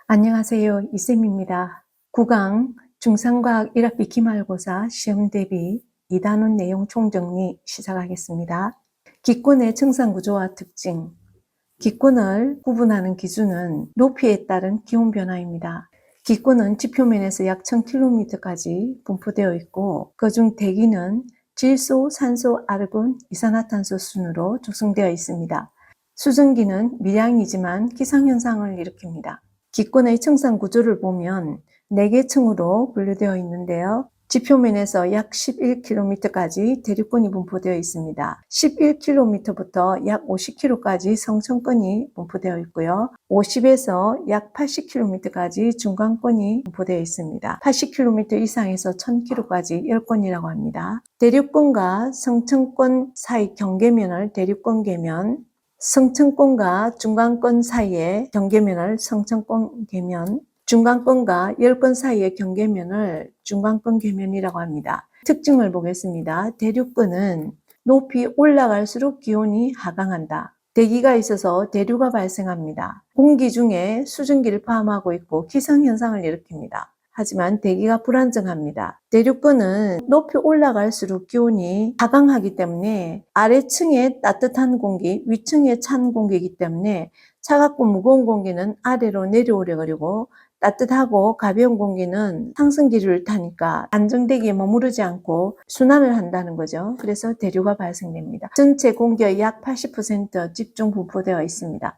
안녕하세요. 이쌤입니다. 9강 중상과학 1학기 기말고사 시험 대비 2단원 내용 총정리 시작하겠습니다. 기권의 청산구조와 특징. 기권을 구분하는 기준은 높이에 따른 기온 변화입니다. 기권은 지표면에서 약 1000km까지 분포되어 있고 그중 대기는 질소, 산소, 아르곤, 이산화탄소 순으로 조성되어 있습니다. 수증기는 미량이지만 기상현상을 일으킵니다. 기권의 청산 구조를 보면 4개 층으로 분류되어 있는데요. 지표면에서 약 11km까지 대륙권이 분포되어 있습니다. 11km부터 약 50km까지 성층권이 분포되어 있고요. 50에서 약 80km까지 중간권이 분포되어 있습니다. 80km 이상에서 1000km까지 열권이라고 합니다. 대륙권과 성층권 사이 경계면을 대륙권 계면, 성층권과 중간권 사이의 경계면을 성층권 계면, 중간권과 열권 사이의 경계면을 중간권 계면이라고 합니다. 특징을 보겠습니다. 대륙권은 높이 올라갈수록 기온이 하강한다. 대기가 있어서 대류가 발생합니다. 공기 중에 수증기를 포함하고 있고 기상현상을 일으킵니다. 하지만 대기가 불안정합니다. 대륙권은 높이 올라갈수록 기온이 하강하기 때문에 아래층에 따뜻한 공기, 위층에 찬 공기이기 때문에 차갑고 무거운 공기는 아래로 내려오려 그러고 따뜻하고 가벼운 공기는 상승기류를 타니까 안정대기에 머무르지 않고 순환을 한다는 거죠. 그래서 대류가 발생됩니다. 전체 공기의 약 80% 집중 분포되어 있습니다.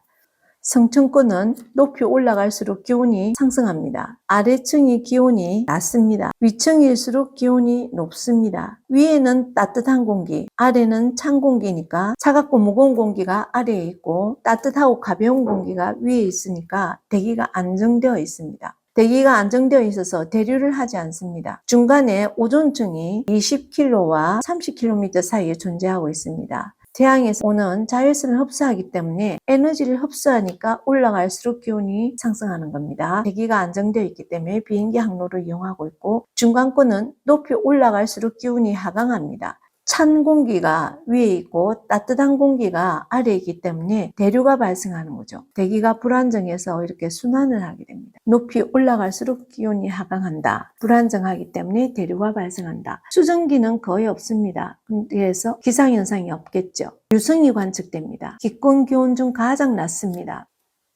성층권은 높이 올라갈수록 기온이 상승합니다. 아래층이 기온이 낮습니다. 위층일수록 기온이 높습니다. 위에는 따뜻한 공기, 아래는 찬 공기니까 차갑고 무거운 공기가 아래에 있고 따뜻하고 가벼운 공기가 위에 있으니까 대기가 안정되어 있습니다. 대기가 안정되어 있어서 대류를 하지 않습니다. 중간에 오존층이 20km와 30km 사이에 존재하고 있습니다. 태양에서 오는 자외선을 흡수하기 때문에 에너지를 흡수하니까 올라갈수록 기온이 상승하는 겁니다. 대기가 안정되어 있기 때문에 비행기 항로를 이용하고 있고, 중간권은 높이 올라갈수록 기온이 하강합니다. 찬 공기가 위에 있고 따뜻한 공기가 아래에 있기 때문에 대류가 발생하는 거죠. 대기가 불안정해서 이렇게 순환을 하게 됩니다. 높이 올라갈수록 기온이 하강한다. 불안정하기 때문에 대류가 발생한다. 수증기는 거의 없습니다. 그래서 기상현상이 없겠죠. 유성이 관측됩니다. 기권 기온 중 가장 낮습니다.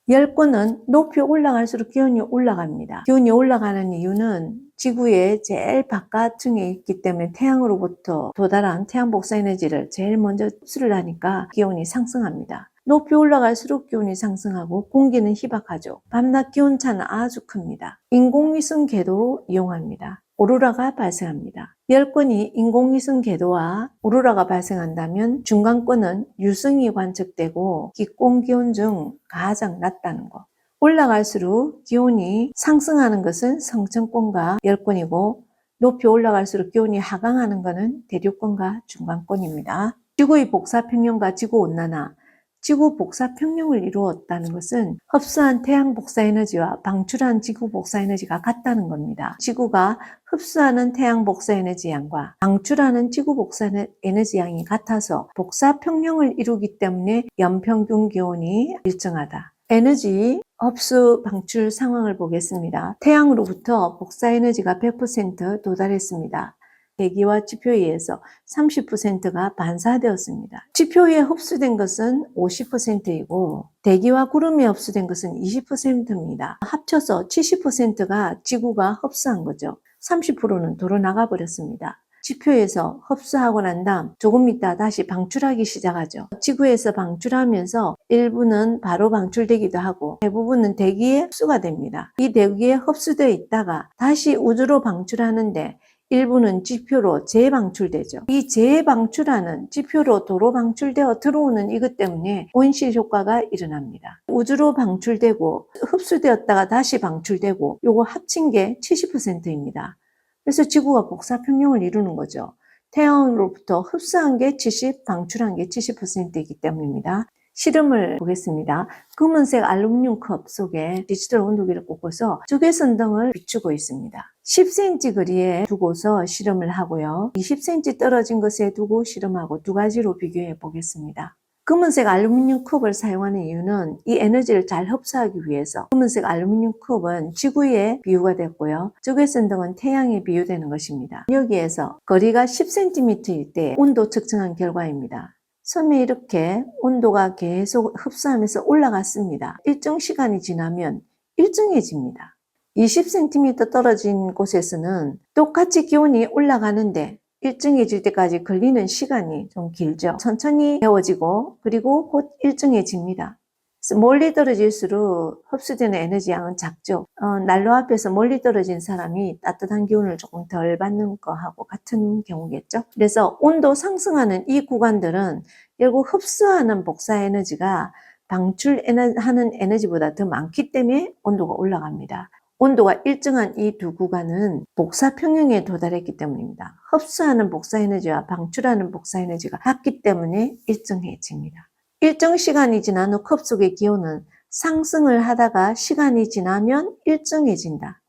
열권은 높이 올라갈수록 기온이 올라갑니다. 기온이 올라가는 이유는 지구의 제일 바깥층에 있기 때문에 태양으로부터 도달한 태양 복사 에너지를 제일 먼저 흡수를 하니까 기온이 상승합니다. 높이 올라갈수록 기온이 상승하고 공기는 희박하죠. 밤낮 기온차는 아주 큽니다. 인공위성 궤도로 이용합니다. 오로라가 발생합니다. 열권이 인공위성 궤도와 오로라가 발생한다면 중간권은 유성이 관측되고 기권 기온 중 가장 낮다는 것. 올라갈수록 기온이 상승하는 것은 성층권과 열권이고 높이 올라갈수록 기온이 하강하는 것은 대륙권과 중간권입니다. 지구의 복사평형과 지구온난화. 지구 복사평형을 이루었다는 것은 흡수한 태양 복사에너지와 방출한 지구 복사에너지가 같다는 겁니다. 지구가 흡수하는 태양 복사에너지 양과 방출하는 지구 복사에너지 양이 같아서 복사평형을 이루기 때문에 연평균 기온이 일정하다. 에너지 흡수 방출 상황을 보겠습니다. 태양으로부터 복사에너지가 100% 도달했습니다. 대기와 지표에 의해서 30%가 반사되었습니다. 지표에 흡수된 것은 50%이고 대기와 구름에 흡수된 것은 20%입니다. 합쳐서 70%가 지구가 흡수한 거죠. 30%는 도로 나가버렸습니다. 지표에서 흡수하고 난 다음 조금 있다 다시 방출하기 시작하죠. 지구에서 방출하면서 일부는 바로 방출되기도 하고 대부분은 대기에 흡수가 됩니다. 이 대기에 흡수되어 있다가 다시 우주로 방출하는데 일부는 지표로 재방출되죠. 이 재방출하는 지표로 도로 방출되어 들어오는 이것 때문에 온실 효과가 일어납니다. 우주로 방출되고 흡수되었다가 다시 방출되고 요거 합친 게 70%입니다. 그래서 지구가 복사평형을 이루는 거죠. 태양으로부터 흡수한 게 70, 방출한 게 70%이기 때문입니다. 실험을 보겠습니다. 검은색 알루미늄 컵 속에 디지털 온도계를 꽂고서 적외선 등을 비추고 있습니다. 10cm 거리에 두고서 실험을 하고요. 20cm 떨어진 것에 두고 실험하고 두 가지로 비교해 보겠습니다. 검은색 알루미늄 컵을 사용하는 이유는 이 에너지를 잘 흡수하기 위해서. 검은색 알루미늄 컵은 지구에 비유가 됐고요. 적외선 등은 태양에 비유되는 것입니다. 여기에서 거리가 10cm일 때 온도 측정한 결과입니다. 섬에 이렇게 온도가 계속 흡수하면서 올라갔습니다. 일정 시간이 지나면 일정해집니다. 20cm 떨어진 곳에서는 똑같이 기온이 올라가는데 일정해질 때까지 걸리는 시간이 좀 길죠. 천천히 데워지고 그리고 곧 일정해집니다. 그래서 멀리 떨어질수록 흡수되는 에너지 양은 작죠. 난로 앞에서 멀리 떨어진 사람이 따뜻한 기운을 조금 덜 받는 거하고 같은 경우겠죠. 그래서 온도 상승하는 이 구간들은 결국 흡수하는 복사 에너지가 방출하는 에너지보다 더 많기 때문에 온도가 올라갑니다. 온도가 일정한 이 두 구간은 복사 평형에 도달했기 때문입니다. 흡수하는 복사 에너지와 방출하는 복사 에너지가 같기 때문에 일정해집니다. 일정 시간이 지난 후 컵 속의 기온은 상승을 하다가 시간이 지나면 일정해진다.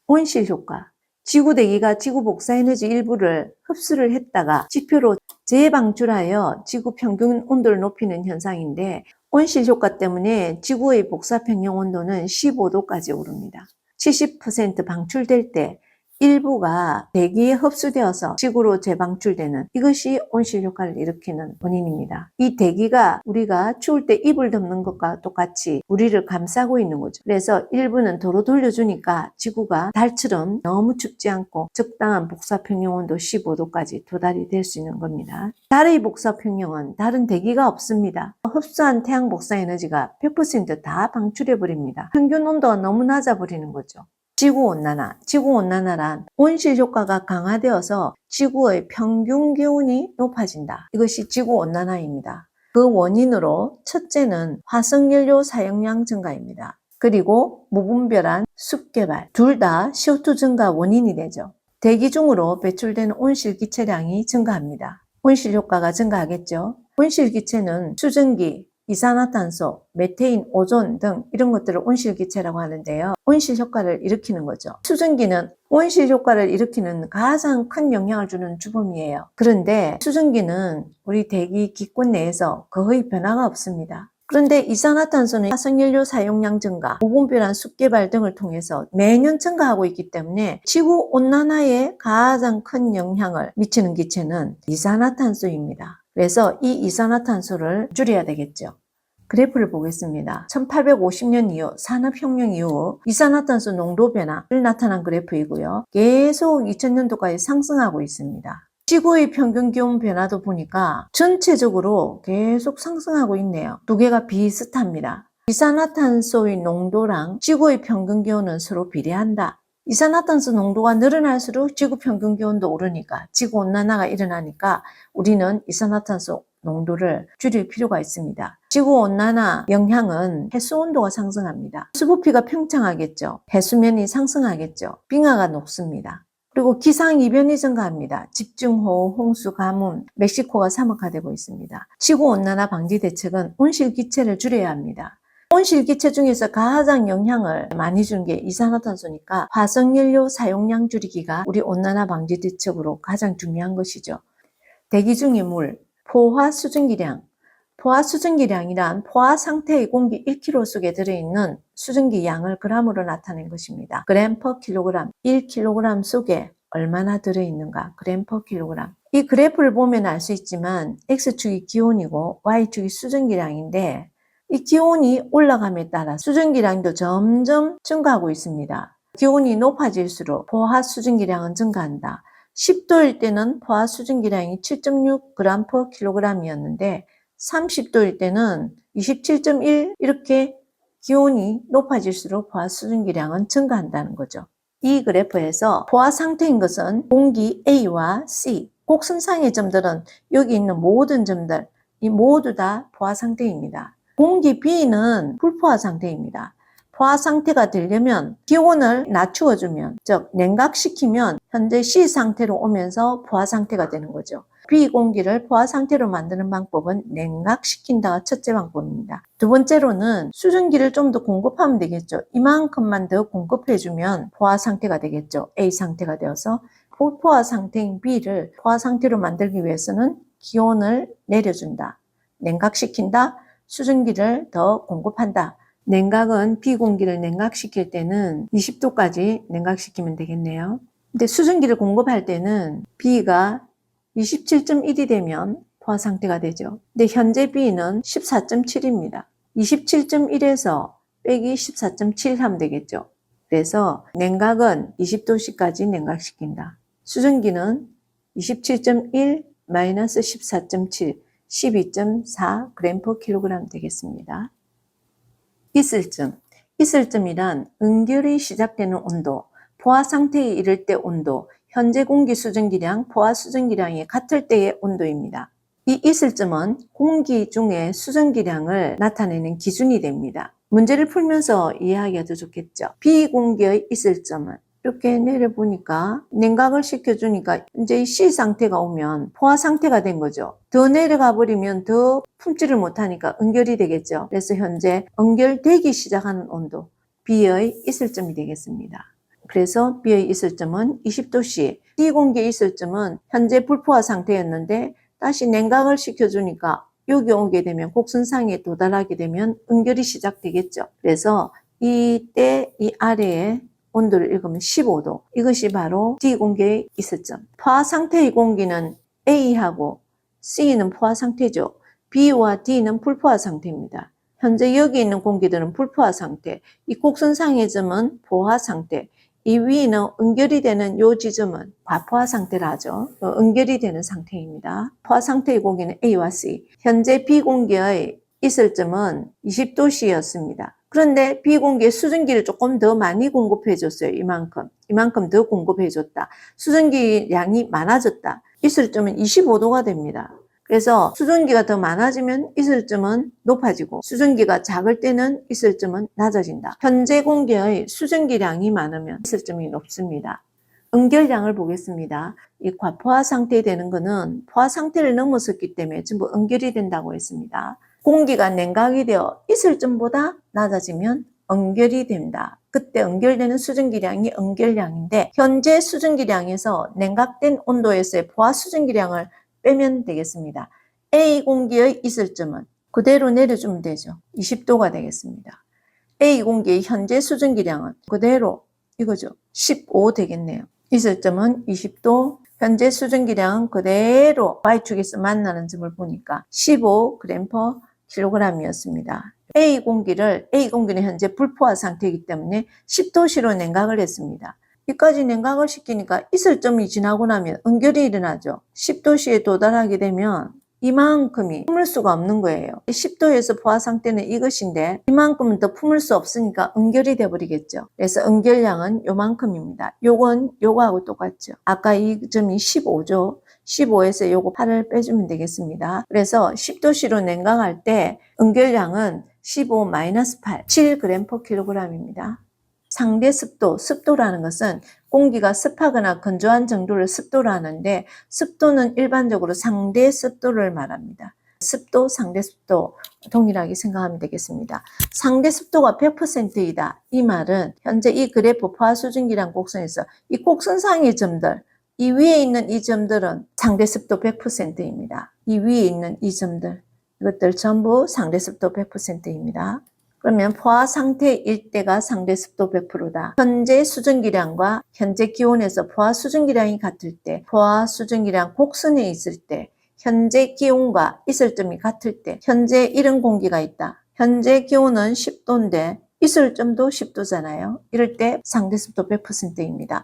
온실 효과. 지구 대기가 지구 복사 에너지 일부를 흡수를 했다가 지표로 재방출하여 지구 평균 온도를 높이는 현상인데, 온실 효과 때문에 지구의 복사 평형 온도는 15도까지 오릅니다. 70% 방출될 때 일부가 대기에 흡수되어서 지구로 재방출되는, 이것이 온실 효과를 일으키는 원인입니다. 이 대기가 우리가 추울 때 이불 덮는 것과 똑같이 우리를 감싸고 있는 거죠. 그래서 일부는 도로 돌려주니까 지구가 달처럼 너무 춥지 않고 적당한 복사평형 온도 15도까지 도달이 될 수 있는 겁니다. 달의 복사평형은 달은 대기가 없습니다. 흡수한 태양 복사 에너지가 100% 다 방출해버립니다. 평균 온도가 너무 낮아버리는 거죠. 지구온난화. 지구온난화란 온실 효과가 강화되어서 지구의 평균 기온이 높아진다. 이것이 지구온난화입니다. 그 원인으로 첫째는 화석연료 사용량 증가입니다. 그리고 무분별한 숲 개발. 둘 다 CO2 증가 원인이 되죠. 대기 중으로 배출되는 온실기체량이 증가합니다. 온실 효과가 증가하겠죠. 온실기체는 수증기, 이산화탄소, 메테인, 오존 등 이런 것들을 온실기체라고 하는데요. 온실 효과를 일으키는 거죠. 수증기는 온실 효과를 일으키는 가장 큰 영향을 주는 주범이에요. 그런데 수증기는 우리 대기 기권 내에서 거의 변화가 없습니다. 그런데 이산화탄소는 화석연료 사용량 증가, 무분별한 숲 개발 등을 통해서 매년 증가하고 있기 때문에 지구온난화에 가장 큰 영향을 미치는 기체는 이산화탄소입니다. 그래서 이 이산화탄소를 줄여야 되겠죠. 그래프를 보겠습니다. 1850년 이후 산업혁명 이후 이산화탄소 농도 변화를 나타난 그래프이고요. 계속 2000년도까지 상승하고 있습니다. 지구의 평균 기온 변화도 보니까 전체적으로 계속 상승하고 있네요. 두 개가 비슷합니다. 이산화탄소의 농도랑 지구의 평균 기온은 서로 비례한다. 이산화탄소 농도가 늘어날수록 지구 평균 기온도 오르니까, 지구온난화가 일어나니까 우리는 이산화탄소 농도를 줄일 필요가 있습니다. 지구온난화 영향은 해수온도가 상승합니다. 수부피가 팽창하겠죠. 해수면이 상승하겠죠. 빙하가 녹습니다. 그리고 기상이변이 증가합니다. 집중호우, 홍수, 가뭄, 멕시코가 사막화되고 있습니다. 지구온난화 방지 대책은 온실기체를 줄여야 합니다. 온실기체 중에서 가장 영향을 많이 주는 게 이산화탄소니까 화석연료 사용량 줄이기가 우리 온난화 방지 대책으로 가장 중요한 것이죠. 대기 중의 물, 포화 수증기량. 포화 수증기량이란 포화 상태의 공기 1kg 속에 들어있는 수증기 양을 g으로 나타낸 것입니다. g/kg, 1kg 속에 얼마나 들어있는가, g/kg. 이 그래프를 보면 알 수 있지만 X축이 기온이고 Y축이 수증기량인데, 이 기온이 올라감에 따라 수증기량도 점점 증가하고 있습니다. 기온이 높아질수록 포화 수증기량은 증가한다. 10도일 때는 포화 수증기량이 7.6g/kg이었는데 30도일 때는 27.1, 이렇게 기온이 높아질수록 포화 수증기량은 증가한다는 거죠. 이 그래프에서 포화 상태인 것은 공기 A와 C, 곡선상의 점들은 여기 있는 모든 점들, 이 모두 다 포화 상태입니다. 공기 B는 불포화 상태입니다. 포화 상태가 되려면 기온을 낮추어주면, 즉 냉각시키면 현재 C 상태로 오면서 포화 상태가 되는 거죠. B 공기를 포화 상태로 만드는 방법은 냉각시킨다가 첫째 방법입니다. 두 번째로는 수증기를 좀 더 공급하면 되겠죠. 이만큼만 더 공급해주면 포화 상태가 되겠죠. A 상태가 되어서 불포화 상태인 B를 포화 상태로 만들기 위해서는 기온을 내려준다. 냉각시킨다. 수증기를 더 공급한다. 냉각은 비공기를 냉각시킬 때는 20도까지 냉각시키면 되겠네요. 근데 수증기를 공급할 때는 B가 27.1이 되면 포화 상태가 되죠. 근데 현재 B는 14.7입니다. 27.1에서 빼기 14.7 하면 되겠죠. 그래서 냉각은 20도씨까지 냉각시킨다. 수증기는 27.1 마이너스 14.7, 12.4 g/kg 되겠습니다. 이슬점. 이슬점이란 응결이 시작되는 온도, 포화 상태에 이를 때 온도, 현재 공기 수증기량, 포화 수증기량이 같을 때의 온도입니다. 이 이슬점은 공기 중의 수증기량을 나타내는 기준이 됩니다. 문제를 풀면서 이해하기가 더 좋겠죠. 비공기의 이슬점은 이렇게 내려보니까 냉각을 시켜주니까 이제 C 상태가 오면 포화 상태가 된 거죠. 더 내려가 버리면 더 품지를 못하니까 응결이 되겠죠. 그래서 현재 응결되기 시작하는 온도 B의 이슬점이 되겠습니다. 그래서 B의 이슬점은 20도씨, D공기의 이슬점은 현재 불포화 상태였는데 다시 냉각을 시켜주니까 여기 오게 되면 곡선상에 도달하게 되면 응결이 시작되겠죠. 그래서 이때 이 아래에 온도를 읽으면 15도. 이것이 바로 D공기의 이슬점. 포화 상태의 공기는 A하고 C는 포화 상태죠. B와 D는 불포화 상태입니다. 현재 여기 있는 공기들은 불포화 상태, 이 곡선상의 점은 포화 상태, 이 위는 응결이 되는 이 지점은 과포화 상태라 하죠. 응결이 되는 상태입니다. 포화 상태의 공기는 A와 C. 현재 B공기의 이슬점은 20도씨였습니다. 그런데 B공기에 수증기를 조금 더 많이 공급해 줬어요. 이만큼 더 공급해 줬다. 수증기 양이 많아졌다. 이슬점은 25도가 됩니다. 그래서 수증기가 더 많아지면 이슬점은 높아지고 수증기가 작을 때는 이슬점은 낮아진다. 현재 공기의 수증기량이 많으면 이슬점이 높습니다. 응결량을 보겠습니다. 이 과포화 상태 되는 것은 포화 상태를 넘어섰기 때문에 전부 응결이 된다고 했습니다. 공기가 냉각이 되어 이슬점보다 낮아지면 응결이 된다. 그때 응결되는 수증기량이 응결량인데 현재 수증기량에서 냉각된 온도에서의 포화 수증기량을 빼면 되겠습니다. A 공기의 이슬점은 그대로 내려주면 되죠. 20도가 되겠습니다. A 공기의 현재 수증기량은 그대로 이거죠. 15 되겠네요. 이슬점은 20도, 현재 수증기량은 그대로 Y축에서 만나는 점을 보니까 15g/kg이었습니다. A 공기는 현재 불포화 상태이기 때문에 10도씨로 냉각을 했습니다. 여기까지 냉각을 시키니까 이슬점이 지나고 나면 응결이 일어나죠. 10도씨에 도달하게 되면 이만큼이 품을 수가 없는 거예요. 10도에서 포화 상태는 이것인데 이만큼은 더 품을 수 없으니까 응결이 돼버리겠죠. 그래서 응결량은 요만큼입니다. 요건 요거하고 똑같죠. 아까 이 점이 15죠. 15에서 요거 8을 빼주면 되겠습니다. 그래서 10도씨로 냉각할 때 응결량은 15-8, 7g/kg입니다. 상대 습도, 습도라는 것은 공기가 습하거나 건조한 정도를 습도로 하는데 습도는 일반적으로 상대 습도를 말합니다. 습도, 상대 습도 동일하게 생각하면 되겠습니다. 상대 습도가 100%이다. 이 말은 현재 이 그래프 포화 수증기량 곡선에서 이 곡선상의 점들, 이 위에 있는 이 점들은 상대 습도 100%입니다. 이 위에 있는 이 점들, 이것들 전부 상대 습도 100%입니다. 그러면 포화 상태일 때가 상대 습도 100%다. 현재 수증기량과 현재 기온에서 포화 수증기량이 같을 때, 포화 수증기량 곡선에 있을 때, 현재 기온과 이슬점이 같을 때, 현재 이런 공기가 있다. 현재 기온은 10도인데 이슬점도 10도잖아요. 이럴 때 상대 습도 100%입니다.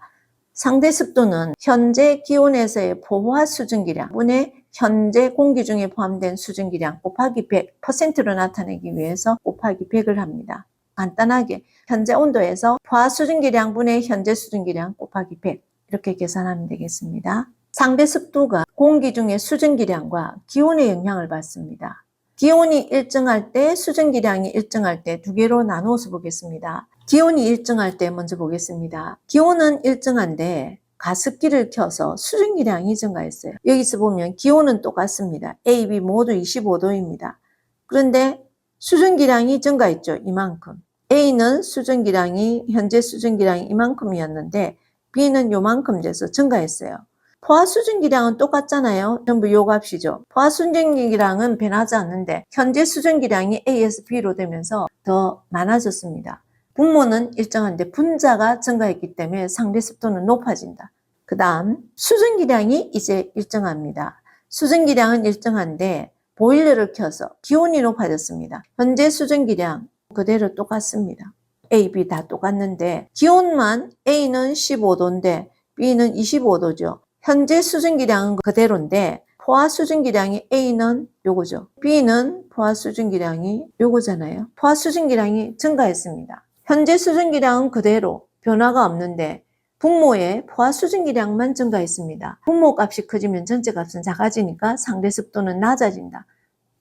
상대 습도는 현재 기온에서의 포화 수증기량 분의 현재 공기 중에 포함된 수증기량 곱하기 100%로 나타내기 위해서 곱하기 100을 합니다. 간단하게 현재 온도에서 포화 수증기량 분의 현재 수증기량 곱하기 100 이렇게 계산하면 되겠습니다. 상대 습도가 공기 중의 수증기량과 기온의 영향을 받습니다. 기온이 일정할 때 수증기량이 일정할 때 두 개로 나누어서 보겠습니다. 기온이 일정할 때 먼저 보겠습니다. 기온은 일정한데 가습기를 켜서 수증기량이 증가했어요. 여기서 보면 기온은 똑같습니다. A, B 모두 25도입니다. 그런데 수증기량이 증가했죠. 이만큼. A는 현재 수증기량이 이만큼이었는데 B는 요만큼 돼서 증가했어요. 포화 수증기량은 똑같잖아요. 전부 요 값이죠. 포화 수증기량은 변하지 않는데 현재 수증기량이 A에서 B로 되면서 더 많아졌습니다. 분모는 일정한데 분자가 증가했기 때문에 상대 습도는 높아진다. 그 다음 수증기량이 이제 일정합니다. 수증기량은 일정한데 보일러를 켜서 기온이 높아졌습니다. 현재 수증기량 그대로 똑같습니다. A, B 다 똑같는데 기온만 A는 15도인데 B는 25도죠. 현재 수증기량은 그대로인데 포화 수증기량이 A는 요거죠. B는 포화 수증기량이 요거잖아요. 포화 수증기량이 증가했습니다. 현재 수증기량은 그대로 변화가 없는데 분모의 포화 수증기량만 증가했습니다. 분모 값이 커지면 전체 값은 작아지니까 상대 습도는 낮아진다.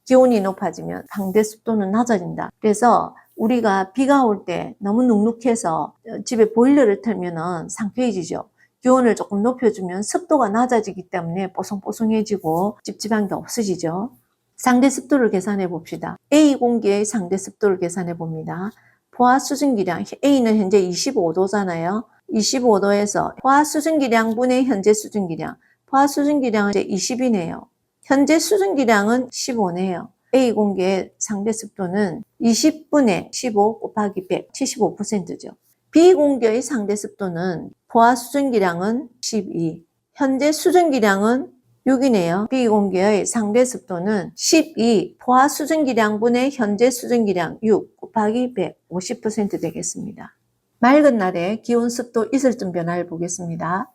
기온이 높아지면 상대 습도는 낮아진다. 그래서 우리가 비가 올 때 너무 눅눅해서 집에 보일러를 틀면은 상쾌해지죠. 기온을 조금 높여주면 습도가 낮아지기 때문에 뽀송뽀송해지고 찝찝한 게 없어지죠. 상대 습도를 계산해 봅시다. A 공기의 상대 습도를 계산해 봅니다. 포화 수증기량 A는 현재 25도잖아요. 25도에서 포화 수증기량분의 현재 수증기량. 포화 수증기량은 이제 20이네요. 현재 수증기량은 15네요. A 공기의 상대 습도는 20분의 15 곱하기 100, 75%죠. B 공기의 상대 습도는 포화 수증기량은 12, 현재 수증기량은 6이네요. B 공기의 상대 습도는 12, 포화 수증기량분의 현재 수증기량 6 곱하기 100, 50% 되겠습니다. 맑은 날에 기온 습도 이슬점 변화를 보겠습니다.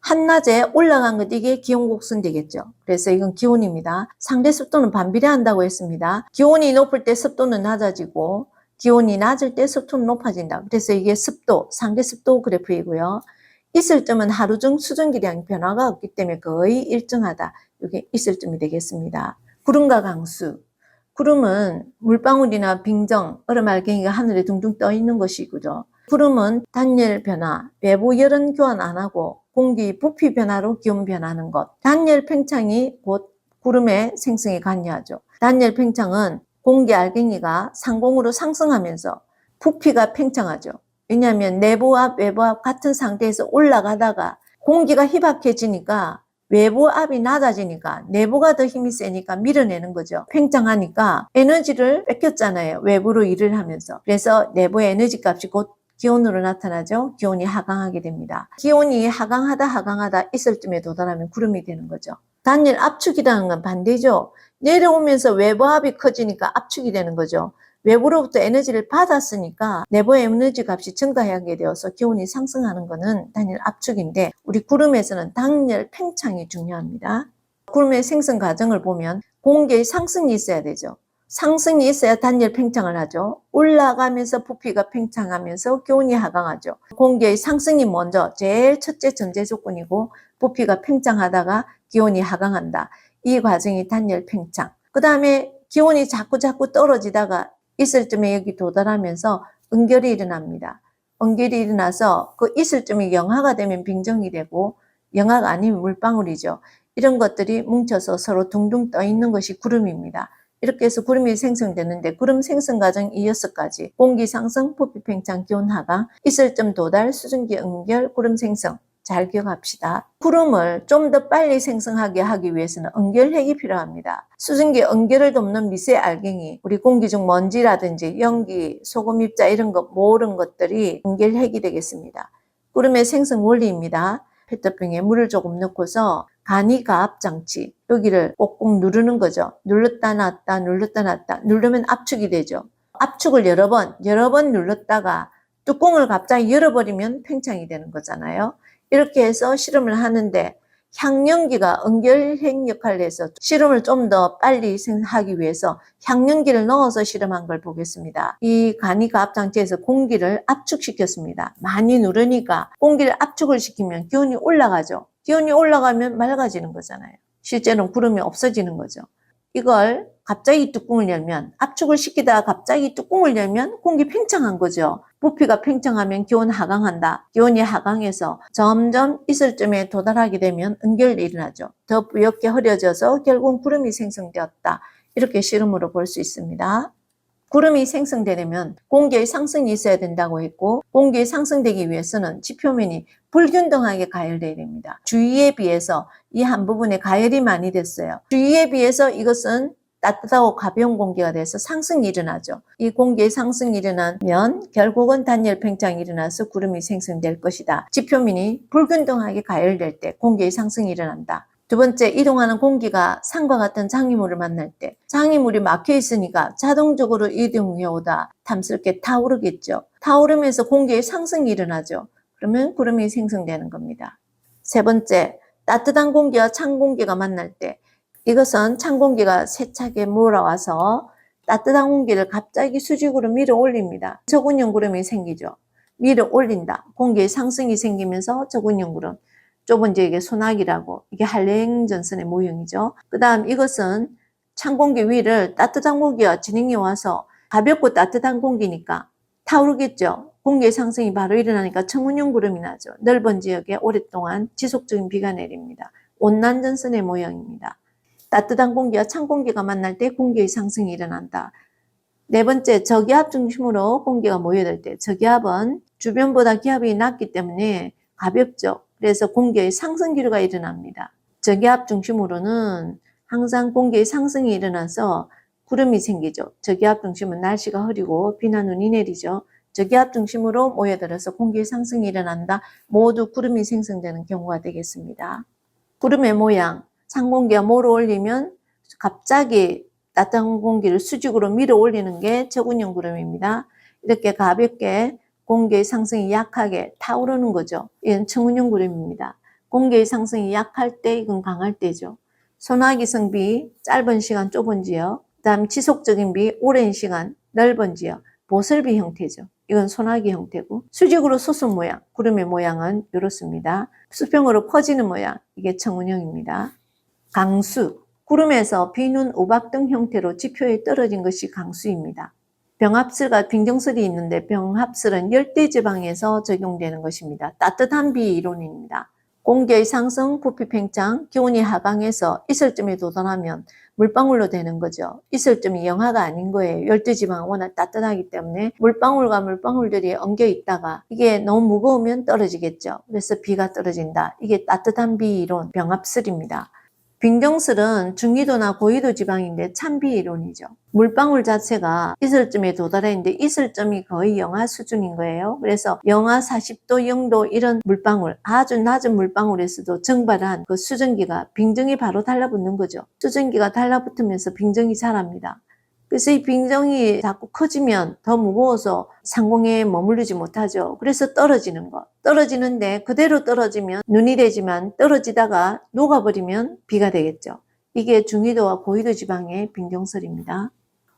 한낮에 올라간 것 이게 기온 곡선 되겠죠. 그래서 이건 기온입니다. 상대 습도는 반비례한다고 했습니다. 기온이 높을 때 습도는 낮아지고 기온이 낮을 때 습도는 높아진다. 그래서 이게 습도, 상대 습도 그래프이고요. 이슬점은 하루 중 수증기량 변화가 없기 때문에 거의 일정하다. 이게 이슬점이 되겠습니다. 구름과 강수. 구름은 물방울이나 빙정, 얼음 알갱이가 하늘에 둥둥 떠 있는 것이고요. 구름은 단열 변화, 외부 열은 교환 안 하고 공기 부피 변화로 기온 변하는 것. 단열 팽창이 곧 구름의 생성에 관여하죠. 단열 팽창은 공기 알갱이가 상공으로 상승하면서 부피가 팽창하죠. 왜냐하면 내부압, 외부압 같은 상태에서 올라가다가 공기가 희박해지니까 외부 압이 낮아지니까 내부가 더 힘이 세니까 밀어내는 거죠. 팽창하니까 에너지를 뺏겼잖아요. 외부로 일을 하면서. 그래서 내부의 에너지 값이 곧 기온으로 나타나죠. 기온이 하강하게 됩니다. 기온이 하강하다 이슬쯤에 도달하면 구름이 되는 거죠. 단열 압축이라는 건 반대죠. 내려오면서 외부압이 커지니까 압축이 되는 거죠. 외부로부터 에너지를 받았으니까 내부의 에너지 값이 증가하게 되어서 기온이 상승하는 것은 단열 압축인데 우리 구름에서는 단열 팽창이 중요합니다. 구름의 생성 과정을 보면 공기의 상승이 있어야 되죠. 상승이 있어야 단열 팽창을 하죠. 올라가면서 부피가 팽창하면서 기온이 하강하죠. 공기의 상승이 먼저 제일 첫째 전제 조건이고 부피가 팽창하다가 기온이 하강한다. 이 과정이 단열 팽창. 그 다음에 기온이 자꾸 떨어지다가 이슬점에 여기 도달하면서 응결이 일어납니다. 응결이 일어나서 그 이슬점이 영하가 되면 빙정이 되고 영하가 아니면 물방울이죠. 이런 것들이 뭉쳐서 서로 둥둥 떠 있는 것이 구름입니다. 이렇게 해서 구름이 생성되는데 구름 생성 과정 이 6가지 공기 상승, 부피 팽창, 기온 하강, 이슬점 도달, 수증기 응결, 구름 생성 잘 기억합시다. 구름을 좀 더 빨리 생성하게 하기 위해서는 응결핵이 필요합니다. 수증기 응결을 돕는 미세 알갱이, 우리 공기 중 먼지라든지 연기, 소금 입자 이런 것 모든 것들이 응결핵이 되겠습니다. 구름의 생성 원리입니다. 페트병에 물을 조금 넣고서 간이가압 장치 여기를 꼭꼭 누르는 거죠. 눌렀다 놨다 눌렀다 놨다 누르면 압축이 되죠. 압축을 여러 번 눌렀다가 뚜껑을 갑자기 열어버리면 팽창이 되는 거잖아요. 이렇게 해서 실험을 하는데 향연기가 응결핵 역할을 해서 실험을 좀 더 빨리 하기 위해서 향연기를 넣어서 실험한 걸 보겠습니다. 이 간이가압 장치에서 공기를 압축시켰습니다. 많이 누르니까 공기를 압축을 시키면 기온이 올라가죠. 기온이 올라가면 맑아지는 거잖아요. 실제로는 구름이 없어지는 거죠. 이걸 갑자기 뚜껑을 열면 압축을 시키다가 갑자기 뚜껑을 열면 공기 팽창한 거죠. 부피가 팽창하면 기온 하강한다. 기온이 하강해서 점점 이슬점에 도달하게 되면 응결이 일어나죠. 더 뿌옇게 흐려져서 결국 구름이 생성되었다. 이렇게 실험으로 볼 수 있습니다. 구름이 생성되려면 공기의 상승이 있어야 된다고 했고, 공기의 상승되기 위해서는 지표면이 불균등하게 가열돼야 됩니다. 주위에 비해서 이 한 부분에 가열이 많이 됐어요. 주위에 비해서 이것은 따뜻하고 가벼운 공기가 돼서 상승이 일어나죠. 이 공기의 상승이 일어나면 결국은 단열 팽창이 일어나서 구름이 생성될 것이다. 지표면이 불균등하게 가열될 때 공기의 상승이 일어난다. 두 번째, 이동하는 공기가 산과 같은 장애물을 만날 때 장애물이 막혀 있으니까 자동적으로 이동해 오다 탐스럽게 타오르겠죠. 타오르면서 공기의 상승이 일어나죠. 그러면 구름이 생성되는 겁니다. 세 번째, 따뜻한 공기와 찬 공기가 만날 때 이것은 찬 공기가 세차게 몰아와서 따뜻한 공기를 갑자기 수직으로 밀어 올립니다. 저군형 구름이 생기죠. 밀어 올린다. 공기의 상승이 생기면서 저군형 구름. 좁은 지역의 소나기라고, 이게 한랭전선의 모형이죠. 그 다음 이것은 찬 공기 위를 따뜻한 공기가 진행해 와서 가볍고 따뜻한 공기니까 타오르겠죠. 공기의 상승이 바로 일어나니까 청운형 구름이 나죠. 넓은 지역에 오랫동안 지속적인 비가 내립니다. 온난전선의 모형입니다. 따뜻한 공기와 찬 공기가 만날 때 공기의 상승이 일어난다. 네 번째, 저기압 중심으로 공기가 모여들 때, 저기압은 주변보다 기압이 낮기 때문에 가볍죠. 그래서 공기의 상승 기류가 일어납니다. 저기압 중심으로는 항상 공기의 상승이 일어나서 구름이 생기죠. 저기압 중심은 날씨가 흐리고 비나 눈이 내리죠. 저기압 중심으로 모여들어서 공기의 상승이 일어난다. 모두 구름이 생성되는 경우가 되겠습니다. 구름의 모양, 찬 공기가 몰아올리면 갑자기 따뜻한 공기를 수직으로 밀어 올리는 게 저군형 구름입니다. 이렇게 가볍게 공기의 상승이 약하게 타오르는 거죠. 이건 청운형 구름입니다. 공기의 상승이 약할 때 이건 강할 때죠. 소나기성 비, 짧은 시간 좁은 지역, 그 다음 지속적인 비, 오랜 시간 넓은 지역, 보슬비 형태죠. 이건 소나기 형태고, 수직으로 솟은 모양, 구름의 모양은 이렇습니다. 수평으로 퍼지는 모양, 이게 청운형입니다. 강수, 구름에서 비눈, 우박 등 형태로 지표에 떨어진 것이 강수입니다. 병합슬과 빙정슬이 있는데 병합슬은 열대지방에서 적용되는 것입니다. 따뜻한 비 이론입니다. 공기의 상승, 부피 팽창, 기온이 하강해서 이슬점에 도달하면 물방울로 되는 거죠. 이슬점이 영하가 아닌 거예요. 열대지방은 워낙 따뜻하기 때문에 물방울과 물방울들이 엉겨 있다가 이게 너무 무거우면 떨어지겠죠. 그래서 비가 떨어진다. 이게 따뜻한 비 이론, 병합슬입니다. 빙정슬은 중위도나 고위도 지방인데 찬비 이론이죠. 물방울 자체가 이슬점에 도달해 있는데 이슬점이 거의 영하 수준인 거예요. 그래서 영하 40도, 0도 이런 물방울, 아주 낮은 물방울에서도 증발한 그 수증기가 빙정에 바로 달라붙는 거죠. 수증기가 달라붙으면서 빙정이 자랍니다. 그래서 이 빙정이 자꾸 커지면 더 무거워서 상공에 머무르지 못하죠. 그래서 떨어지는 거. 떨어지는데 그대로 떨어지면 눈이 되지만 떨어지다가 녹아버리면 비가 되겠죠. 이게 중위도와 고위도 지방의 빙정설입니다.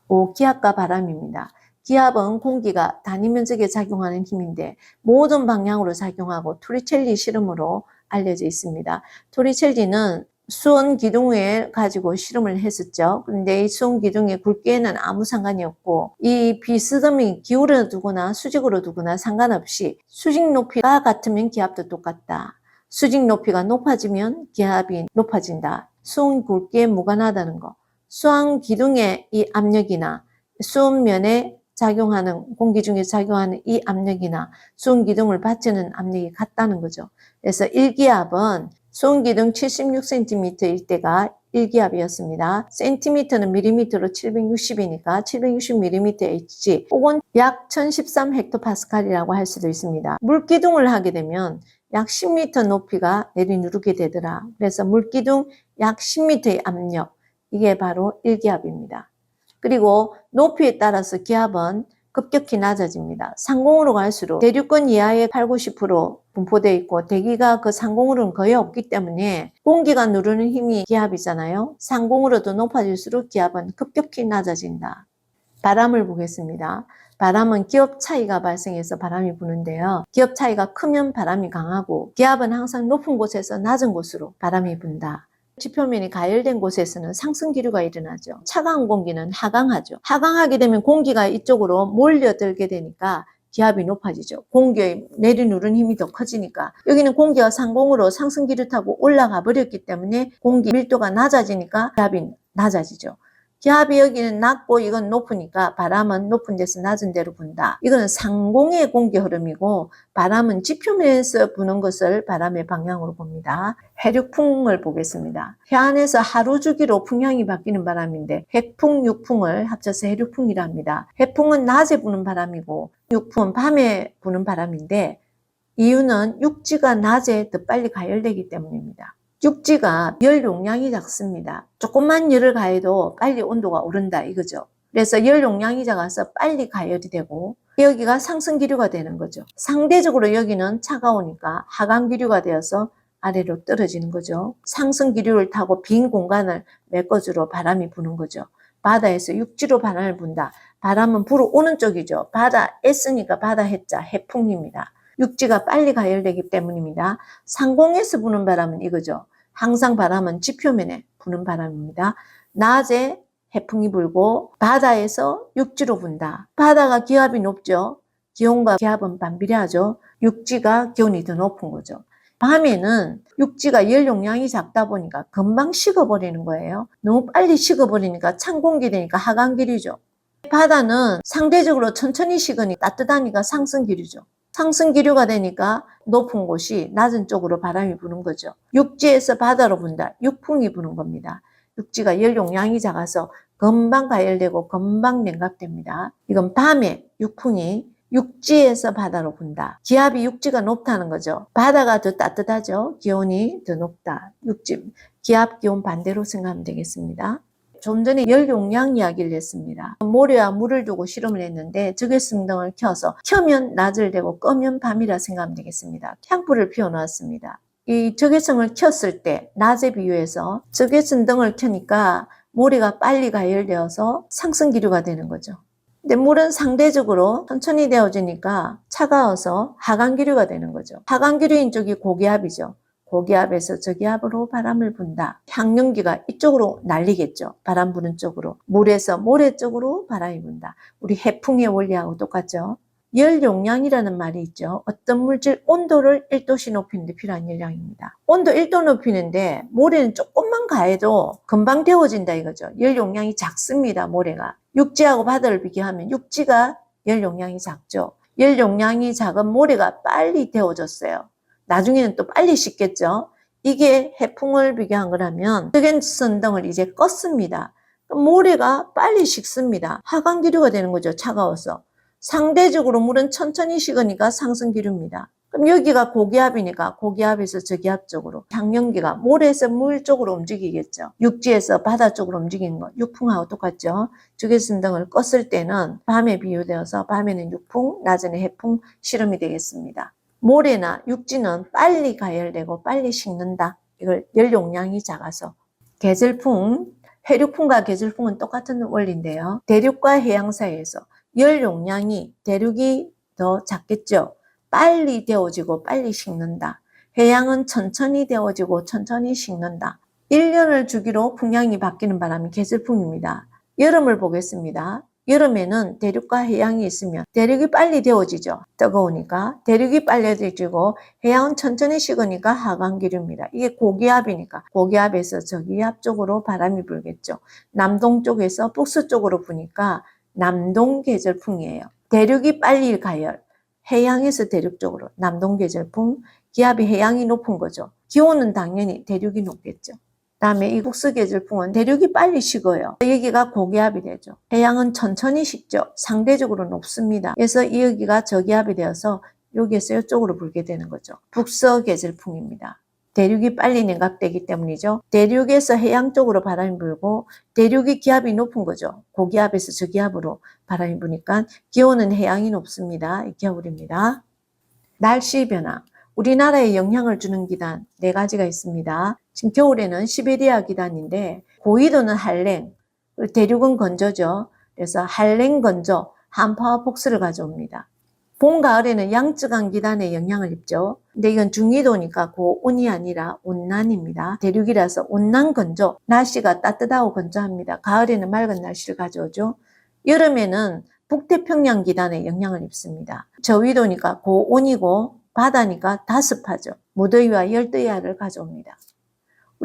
5. 기압과 바람입니다. 기압은 공기가 단위 면적에 작용하는 힘인데 모든 방향으로 작용하고 토리첼리 실험으로 알려져 있습니다. 토리첼리는 수온 기둥에 가지고 실험을 했었죠. 그런데 이 수온 기둥의 굵기에는 아무 상관이 없고 이 비스듬히 기울여 두거나 수직으로 두거나 상관없이 수직 높이가 같으면 기압도 똑같다. 수직 높이가 높아지면 기압이 높아진다. 수온 굵기에 무관하다는 거. 수온 기둥의 이 압력이나 수온면에 작용하는 공기 중에 작용하는 이 압력이나 수온 기둥을 받치는 압력이 같다는 거죠. 그래서 1기압은 수온 기둥 76cm일 때가 1기압이었습니다. 센티미터는 밀리미터로 760이니까 760mmHg 혹은 약 1013헥토파스칼이라고 할 수도 있습니다. 물기둥을 하게 되면 약 10m 높이가 내리누르게 되더라. 그래서 물기둥 약 10m의 압력, 이게 바로 1기압입니다. 그리고 높이에 따라서 기압은 급격히 낮아집니다. 상공으로 갈수록 대륙권 이하의 80~90% 분포되어 있고 대기가 그 상공으로는 거의 없기 때문에 공기가 누르는 힘이 기압이잖아요. 상공으로도 높아질수록 기압은 급격히 낮아진다. 바람을 보겠습니다. 바람은 기압 차이가 발생해서 바람이 부는데요. 기압 차이가 크면 바람이 강하고 기압은 항상 높은 곳에서 낮은 곳으로 바람이 분다. 지표면이 가열된 곳에서는 상승 기류가 일어나죠. 차가운 공기는 하강하죠. 하강하게 되면 공기가 이쪽으로 몰려들게 되니까 기압이 높아지죠. 공기의 내리누른 힘이 더 커지니까 여기는 공기가 상공으로 상승 기류 타고 올라가 버렸기 때문에 공기 밀도가 낮아지니까 기압이 낮아지죠. 기압이 여기는 낮고 이건 높으니까 바람은 높은 데서 낮은 데로 분다. 이거는 상공의 공기 흐름이고 바람은 지표면에서 부는 것을 바람의 방향으로 봅니다. 해륙풍을 보겠습니다. 해안에서 하루 주기로 풍향이 바뀌는 바람인데 해풍, 육풍을 합쳐서 해륙풍이라 합니다. 해풍은 낮에 부는 바람이고 육풍은 밤에 부는 바람인데 이유는 육지가 낮에 더 빨리 가열되기 때문입니다. 육지가 열 용량이 작습니다. 조금만 열을 가해도 빨리 온도가 오른다 이거죠. 그래서 열 용량이 작아서 빨리 가열이 되고 여기가 상승 기류가 되는 거죠. 상대적으로 여기는 차가우니까 하강 기류가 되어서 아래로 떨어지는 거죠. 상승 기류를 타고 빈 공간을 메꿔주러 바람이 부는 거죠. 바다에서 육지로 바람을 분다. 바람은 불어오는 쪽이죠. 바다 S니까 바다 해자 해풍입니다. 육지가 빨리 가열되기 때문입니다. 상공에서 부는 바람은 이거죠. 항상 바람은 지표면에 부는 바람입니다. 낮에 해풍이 불고 바다에서 육지로 분다. 바다가 기압이 높죠. 기온과 기압은 반비례하죠. 육지가 기온이 더 높은 거죠. 밤에는 육지가 열 용량이 작다 보니까 금방 식어버리는 거예요. 너무 빨리 식어버리니까 찬 공기 되니까 하강 기류죠. 바다는 상대적으로 천천히 식으니 따뜻하니까 상승 기류죠. 상승 기류가 되니까 높은 곳이 낮은 쪽으로 바람이 부는 거죠. 육지에서 바다로 분다. 육풍이 부는 겁니다. 육지가 열 용량이 작아서 금방 가열되고 금방 냉각됩니다. 이건 밤에 육풍이 육지에서 바다로 분다. 기압이 육지가 높다는 거죠. 바다가 더 따뜻하죠. 기온이 더 높다. 육지, 기압, 기온 반대로 생각하면 되겠습니다. 좀 전에 열 용량 이야기를 했습니다. 모래와 물을 두고 실험을 했는데 적외선등을 켜서 켜면 낮을 되고 끄면 밤이라 생각하면 되겠습니다. 향불을 피워놓았습니다. 이 적외선을 켰을 때 낮에 비유해서 적외선등을 켜니까 모래가 빨리 가열되어서 상승 기류가 되는 거죠. 근데 물은 상대적으로 천천히 데워지니까 차가워서 하강 기류가 되는 거죠. 하강 기류인 쪽이 고기압이죠. 고기압에서 저기압으로 바람을 분다. 향연기가 이쪽으로 날리겠죠. 바람 부는 쪽으로. 물에서 모래 쪽으로 바람이 분다. 우리 해풍의 원리하고 똑같죠. 열 용량이라는 말이 있죠. 어떤 물질 온도를 1도씩 높이는 데 필요한 열량입니다. 온도 1도 높이는데 모래는 조금만 가해도 금방 데워진다 이거죠. 열 용량이 작습니다. 모래가. 육지하고 바다를 비교하면 육지가 열 용량이 작죠. 열 용량이 작은 모래가 빨리 데워졌어요. 나중에는 또 빨리 식겠죠. 이게 해풍을 비교한 거라면 적외선등을 이제 껐습니다. 모래가 빨리 식습니다. 하강 기류가 되는 거죠. 차가워서. 상대적으로 물은 천천히 식으니까 상승 기류입니다. 그럼 여기가 고기압이니까 고기압에서 저기압 쪽으로 향연기가 모래에서 물 쪽으로 움직이겠죠. 육지에서 바다 쪽으로 움직이는 거 육풍하고 똑같죠. 적외선등을 껐을 때는 밤에 비유되어서 밤에는 육풍, 낮에는 해풍 실험이 되겠습니다. 모래나 육지는 빨리 가열되고 빨리 식는다. 이걸 열 용량이 작아서. 계절풍, 해륙풍과 계절풍은 똑같은 원리인데요. 대륙과 해양 사이에서 열 용량이 대륙이 더 작겠죠. 빨리 데워지고 빨리 식는다. 해양은 천천히 데워지고 천천히 식는다. 1년을 주기로 풍량이 바뀌는 바람이 계절풍입니다. 여름을 보겠습니다. 여름에는 대륙과 해양이 있으면 대륙이 빨리 데워지죠. 뜨거우니까 대륙이 빨리 데워지고 해양은 천천히 식으니까 하강 기류입니다. 이게 고기압이니까 고기압에서 저기압 쪽으로 바람이 불겠죠. 남동 쪽에서 북서 쪽으로 부니까 남동 계절풍이에요. 대륙이 빨리 가열, 해양에서 대륙 쪽으로 남동 계절풍, 기압이 해양이 높은 거죠. 기온은 당연히 대륙이 높겠죠. 다음에 이 북서 계절풍은 대륙이 빨리 식어요. 여기가 고기압이 되죠. 해양은 천천히 식죠. 상대적으로 높습니다. 그래서 여기가 저기압이 되어서 여기에서 이쪽으로 불게 되는 거죠. 북서 계절풍입니다. 대륙이 빨리 냉각되기 때문이죠. 대륙에서 해양 쪽으로 바람이 불고 대륙이 기압이 높은 거죠. 고기압에서 저기압으로 바람이 부니까 기온은 해양이 높습니다. 이 겨울입니다. 날씨 변화. 우리나라에 영향을 주는 기단 4가지가 있습니다. 지금 겨울에는 시베리아 기단인데 고緯도는 한랭, 대륙은 건조죠. 그래서 한랭 건조, 한파와 폭설을 가져옵니다. 봄, 가을에는 양쯔강 기단에 영향을 입죠. 근데 이건 중위도니까 고온이 아니라 온난입니다. 대륙이라서 온난 건조, 날씨가 따뜻하고 건조합니다. 가을에는 맑은 날씨를 가져오죠. 여름에는 북태평양 기단에 영향을 입습니다. 저위도니까 고온이고 바다니까 다습하죠. 무더위와 열대야를 가져옵니다.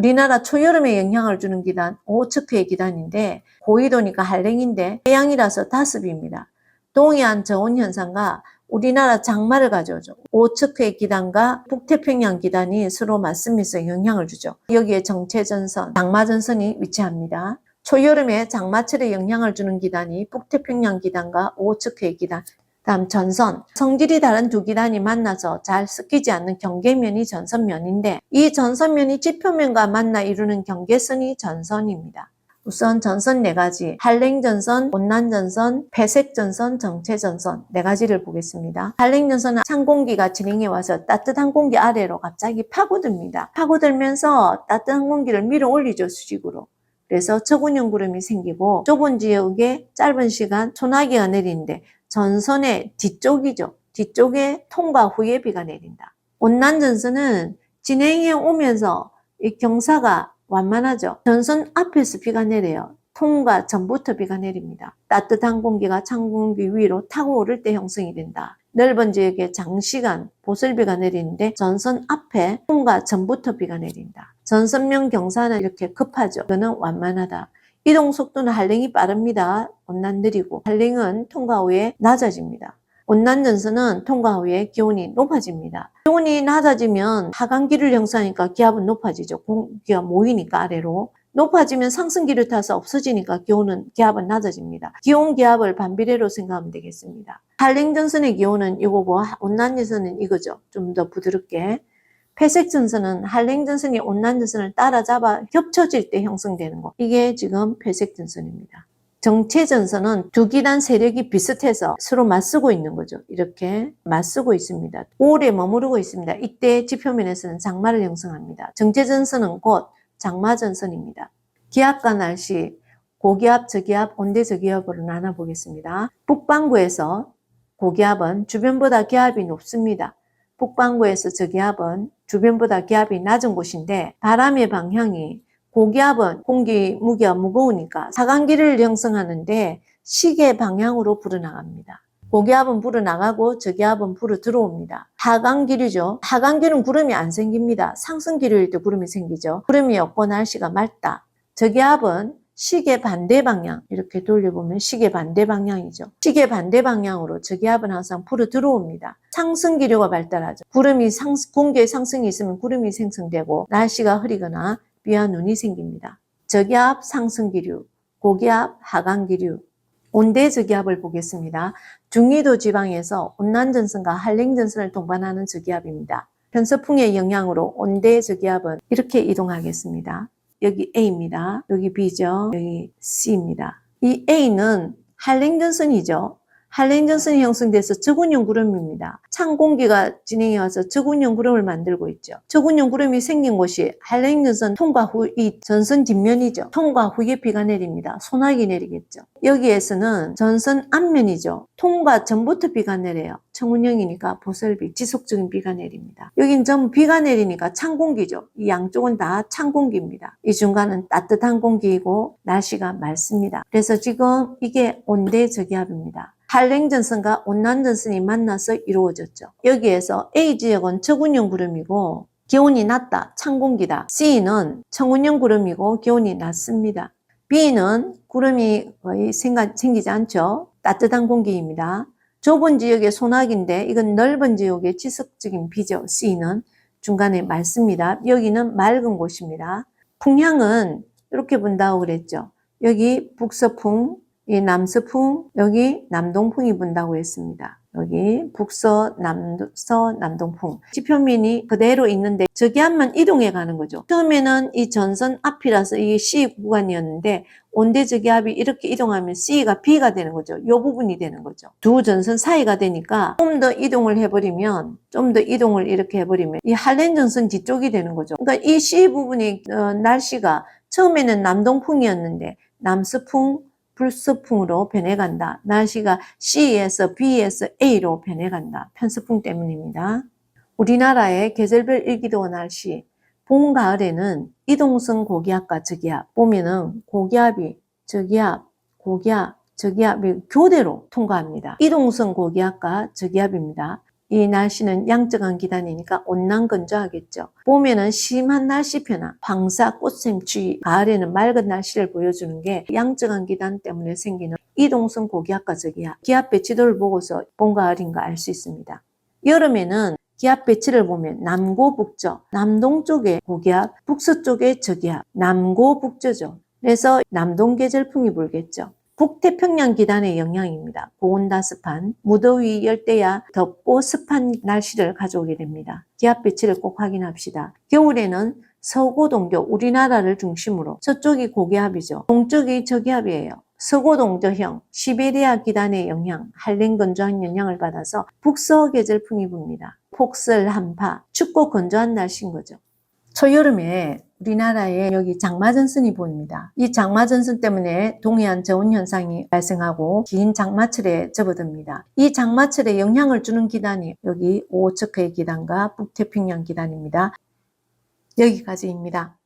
우리나라 초여름에 영향을 주는 기단 오호츠크의 기단인데 고위도니까 한랭인데 해양이라서 다습입니다. 동해안 저온 현상과 우리나라 장마를 가져오죠. 오호츠크의 기단과 북태평양 기단이 서로 맞으면서 영향을 주죠. 여기에 정체전선, 장마전선이 위치합니다. 초여름에 장마철에 영향을 주는 기단이 북태평양 기단과 오호츠크의 기단, 다음 전선, 성질이 다른 두 기단이 만나서 잘 섞이지 않는 경계면이 전선면인데 이 전선면이 지표면과 만나 이루는 경계선이 전선입니다. 우선 전선 4가지, 한랭전선, 온난전선, 회색전선, 정체전선 4가지를 보겠습니다. 한랭전선은 찬 공기가 진행해 와서 따뜻한 공기 아래로 갑자기 파고듭니다. 파고들면서 따뜻한 공기를 밀어 올리죠, 수직으로. 그래서 저군형 구름이 생기고 좁은 지역에 짧은 시간 소나기가 내리는데 전선의 뒤쪽이죠. 뒤쪽에 통과 후에 비가 내린다. 온난전선은 진행해 오면서 이 경사가 완만하죠. 전선 앞에서 비가 내려요. 통과 전부터 비가 내립니다. 따뜻한 공기가 찬 공기 위로 타고 오를 때 형성이 된다. 넓은 지역에 장시간 보슬비가 내리는데 전선 앞에 통과 전부터 비가 내린다. 전선면 경사는 이렇게 급하죠. 이거는 완만하다. 이동 속도는 한랭이 빠릅니다. 온난 느리고 한랭은 통과 후에 낮아집니다. 온난전선은 통과 후에 기온이 높아집니다. 기온이 낮아지면 하강기를 형성하니까 기압은 높아지죠. 공기가 모이니까 아래로. 높아지면 상승기를 타서 없어지니까 기압은 낮아집니다. 기온 기압을 반비례로 생각하면 되겠습니다. 한랭전선의 기온은 이거고 온난전선은 이거죠. 좀 더 부드럽게. 회색전선은 한랭전선이 온난전선을 따라잡아 겹쳐질 때 형성되는 거. 이게 지금 회색전선입니다. 정체전선은 두 기단 세력이 비슷해서 서로 맞서고 있는 거죠. 이렇게 맞서고 있습니다. 오래 머무르고 있습니다. 이때 지표면에서는 장마를 형성합니다. 정체전선은 곧 장마전선입니다. 기압과 날씨, 고기압, 저기압, 온대 저기압으로 나눠보겠습니다. 북반구에서 고기압은 주변보다 기압이 높습니다. 북반구에서 저기압은 주변보다 기압이 낮은 곳인데 바람의 방향이 고기압은 공기 무게가 무거우니까 하강기를 형성하는데 시계 방향으로 불어나갑니다. 고기압은 불어나가고 저기압은 불어 들어옵니다. 하강기류죠. 하강기류는 구름이 안 생깁니다. 상승기류일 때 구름이 생기죠. 구름이 없고 날씨가 맑다. 저기압은 시계 반대 방향, 이렇게 돌려보면 시계 반대 방향이죠. 시계 반대 방향으로 저기압은 항상 불어 들어옵니다. 상승기류가 발달하죠. 공기의 상승이 있으면 구름이 생성되고 날씨가 흐리거나 비와 눈이 생깁니다. 저기압 상승기류, 고기압 하강기류, 온대 저기압을 보겠습니다. 중위도 지방에서 온난전선과 한랭전선을 동반하는 저기압입니다. 편서풍의 영향으로 온대 저기압은 이렇게 이동하겠습니다. 여기 A입니다. 여기 B죠. 여기 C입니다. 이 A는 한랭전선이죠. 한랭전선이 형성돼서 저군형 구름입니다. 찬 공기가 진행해 와서 저군형 구름을 만들고 있죠. 저군형 구름이 생긴 곳이 한랭전선 통과 후 이 전선 뒷면이죠. 통과 후에 비가 내립니다. 소나기 내리겠죠. 여기에서는 전선 앞면이죠. 통과 전부터 비가 내려요. 청운형이니까 보슬비, 지속적인 비가 내립니다. 여긴 전부 비가 내리니까 찬 공기죠. 이 양쪽은 다 찬 공기입니다. 이 중간은 따뜻한 공기이고 날씨가 맑습니다. 그래서 지금 이게 온대 저기압입니다. 한랭전선과 온난전선이 만나서 이루어졌죠. 여기에서 A지역은 저군형 구름이고 기온이 낮다, 찬 공기다. C는 청운형 구름이고 기온이 낮습니다. B는 구름이 거의 생기지 않죠. 따뜻한 공기입니다. 좁은 지역의 소나기인데 이건 넓은 지역의 지속적인 비죠. C는 중간에 맑습니다. 여기는 맑은 곳입니다. 풍향은 이렇게 분다고 그랬죠. 여기 북서풍, 이 남서풍, 여기 남동풍이 분다고 했습니다. 여기 북서, 남동풍. 지표면이 그대로 있는데 저기압만 이동해 가는 거죠. 처음에는 이 전선 앞이라서 이 C 구간이었는데 온대 저기압이 이렇게 이동하면 C가 B가 되는 거죠. 이 부분이 되는 거죠. 두 전선 사이가 되니까 좀 더 이동을 해버리면, 이렇게 해버리면 이 한랭전선 뒤쪽이 되는 거죠. 그러니까 이 C 부분이 날씨가 처음에는 남동풍이었는데 남서풍, 불서풍으로 변해간다. 날씨가 C에서 B에서 A로 변해간다. 편서풍 때문입니다. 우리나라의 계절별 일기도와 날씨, 봄, 가을에는 이동성 고기압과 저기압 보면은 고기압이 저기압, 고기압, 저기압이 교대로 통과합니다. 이동성 고기압과 저기압입니다. 이 날씨는 양적한 기단이니까 온난 건조하겠죠. 봄에는 심한 날씨 변화, 황사, 꽃샘 주의, 가을에는 맑은 날씨를 보여주는 게 양적한 기단 때문에 생기는 이동성 고기압과 저기압, 기압 배치도를 보고서 봄, 가을인가 알 수 있습니다. 여름에는 기압 배치를 보면 남고 북저, 남동쪽에 고기압, 북서쪽에 저기압, 남고 북저죠. 그래서 남동계절풍이 불겠죠. 북태평양 기단의 영향입니다. 고온다습한, 무더위 열대야 덥고 습한 날씨를 가져오게 됩니다. 기압 배치를 꼭 확인합시다. 겨울에는 서고동교, 우리나라를 중심으로 서쪽이 고기압이죠. 동쪽이 저기압이에요. 서고동저형, 시베리아 기단의 영향, 한랭 건조한 영향을 받아서 북서 계절풍이 붑니다. 폭설, 한파, 춥고 건조한 날씨인 거죠. 초여름에 우리나라에 여기 장마전선이 보입니다. 이 장마전선 때문에 동해안 저온 현상이 발생하고 긴 장마철에 접어듭니다. 이 장마철에 영향을 주는 기단이 여기 오호츠크의 기단과 북태평양 기단입니다. 여기까지입니다.